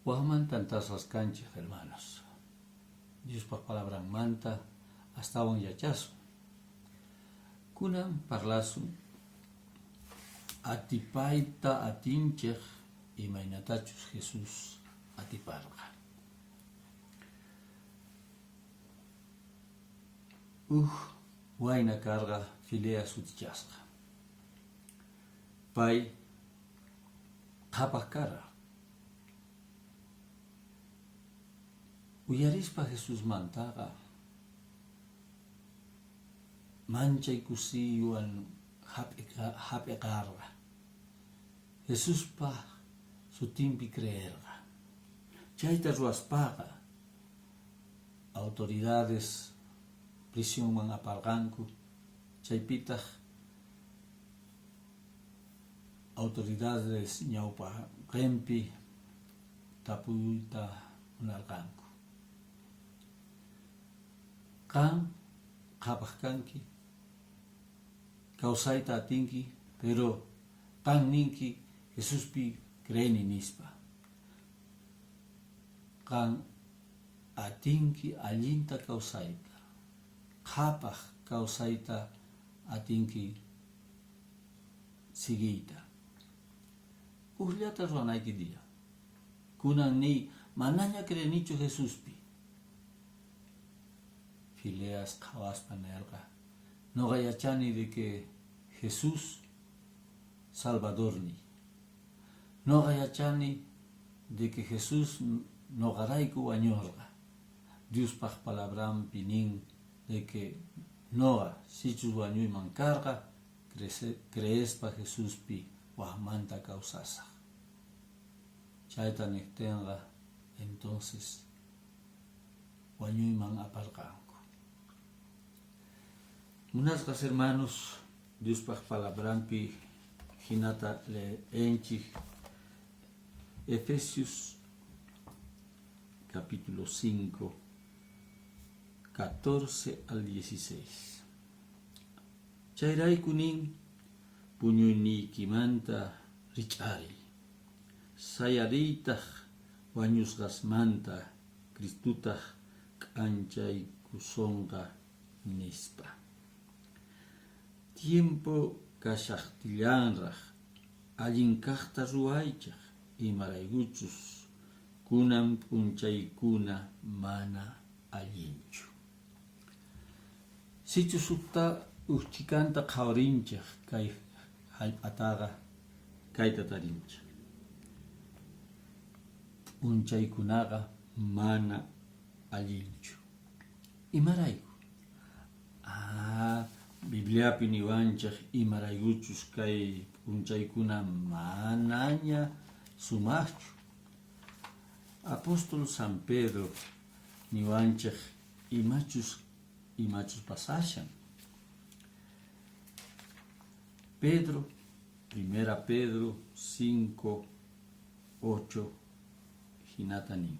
Guaman tantas las canchas, hermanos. Dios por palabra manta hasta un yachazo. Kunan parlasun atipaita atinchej y mainatachus Jesús atiparga. Huayna carga filea sutichasga. Pai tapakara. Uyarispa Jesús mantaga. Mancha y kusiyuan hape carga. Jesús pa su timpi creerga. Chaita ruaspaga. Autoridades prisión man aparganku. Chaipitaj autoridades ñaupa rempi tapuita unalganku. Kan kapahkanki causaita atinki, pero kan ninki Jesús pi creeni nispa. Kan atinki allinta causaita, kapah causaita atinki sigita. Uhlata ruanaiki dia. Kunan ni mananya creenicho Jesús pi. Fileas kawas panerga. No gayachani de que Jesús Salvador ni. No gayachani de que Jesús no garaiku añorga. Dios pach palabram pinin de que noa sichus wañuy mancarga crees pa Jesús pi wahmanta causasa. Chaita nectenga entonces wañuy man apargango. Unas hermanos, Dios pach palabrampi hinata le enchi Efesios capítulo 5, 14 al 16. Chairai kuning punyuni kimanta richari. Sayaritah wanyus gasmanta kristutah kanchay kusonga nispa. Tiempo kashaktillanraj allinkajta ruaychaj imarayguchus kunan punchaykuna mana allinchu. Sichusukta uchikanta qhawrinchaj kay hallp'ataqa kayta tarinchaj. Punchaykunaqa mana allinchu. Imarayku. Bibliapi niwanchaj imarayguchus kay punchaykuna manaña sumaqchu. Apóstol San Pedro niwanchaj imachus pasashan. Pedro, primera Pedro 5, 8, hinatani.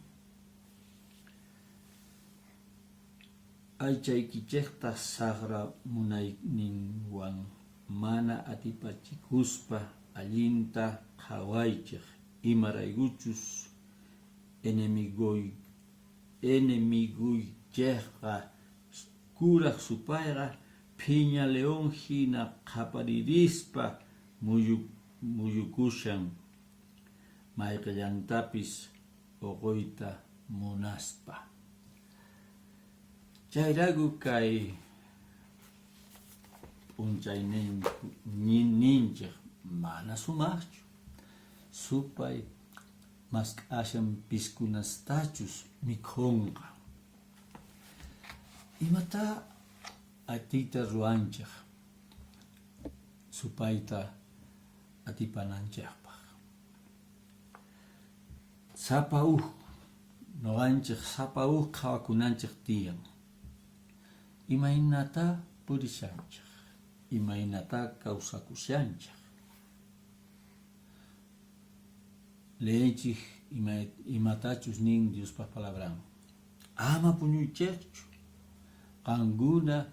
Aychaykichekta sagra munayninwan mana atipachikuspa allinta qhawaychej imarayguchus enemiguychejqa kuraq supayqa phiña león hina qhaparirispa muyukushan mayqillantapis oqoyta munaspa. Chayragu kay punchayninchej mana sumaqchu. Supay mask'ashan piskunastachus mikhunqa. Imata atita ruanchej supayta atipananchejpaj. Sapa noganchej sapa qhawakunanchej tiyan. Imaynata purishanchej, imaynata kawsakushanchej. Leenchij imatachus nin Dios pa palabran. Ama puñuychejchu, qanguna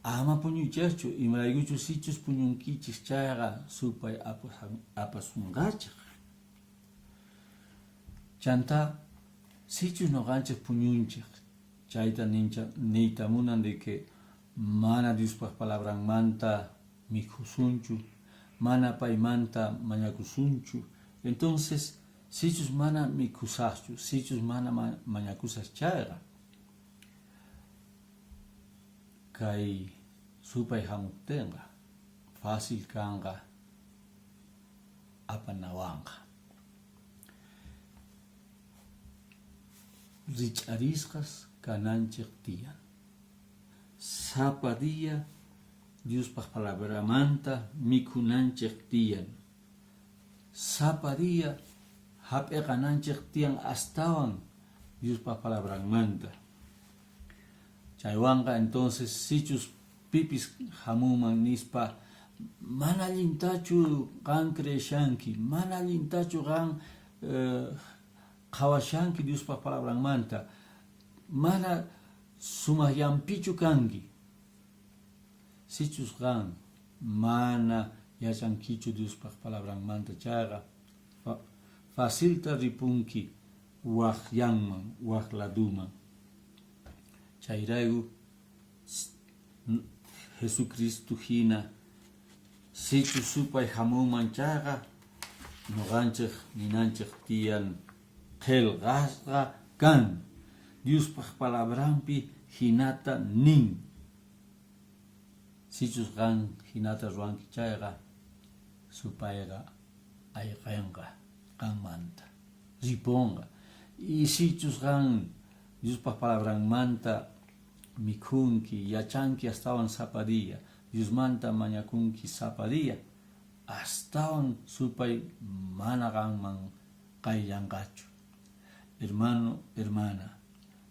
ama puñuychejchu, imarayguchus sichus puñunkichis chayqa supay apasunqachej. chanta sichus no ganchik puñunchik chayta niyta munan de que mana Diospa palabran manta mikusunchu, mana paymanta mañakusunchu. Entonces sichus mana mikusaschu, sichus mana mañakusas chayqa kay supay hamuktenqa fácil kanqa apanawanqa. Richarisqas kananchik tiyan. Sapa dia Diospa palabramanta mikunanchik tiyan. Sapa dia hap'eqananchik tiyan astawan Diospa palabramanta. Chaywanqa entonces sichus pipis hamuman nispa mana allintachu qan creeshanki, mana allintachu qan qhawashanki Diospa palabramanta, mana sumayampichu kanki. Sichus qan mana yachankichu Diospa palabramanta chayqa facilta ripunki waqllanman, waqladuman. Chayrayku Jesucristo hina sichus supay hamuman chayqa nuqanchik ninanchik tiyan qillqasqa kan. Diospa palabrampi hinata nin. Sichus qan hinata ruanki chayqa supayqa ayqenqa qanmanta riponqa. Y sichus qan Diospa palabramanta mikunki, yachanki astawan sapa dia, Diosmanta mañakunki sapa dia, astawan supay mana qanman qayllanqachu. Hermano, hermana,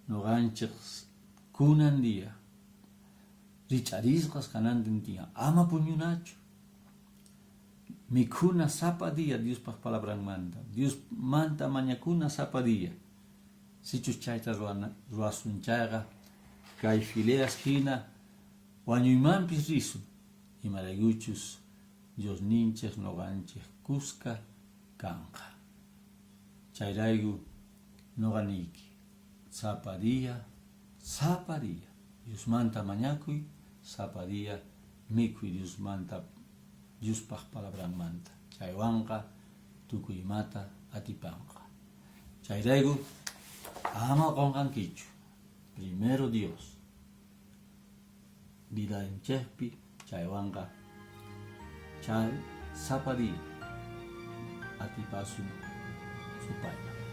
nuqanchik kunan dia richarisqas kanantin tiyan, ama puñunachu. Mikuna sapa dia Diospa palabramanta, Diosmanta mañakuna sapa dia. Sichus chayta ruasun chayqa kay fileas hina wañuymanpis risun, imaraykuchus Dios ninchik nuqanchik kuska kanqa. Chayrayku nuqaniki sapa dia Diosmanta mañakuy, sapa dia mikuy Diospa palabramanta. Chaywanqa tukuymata atipanqa. Chayrayku ama qonqankichu, primero Dios. Vida en chespi, chaywanqa chay sapa dia atipasun supayqa.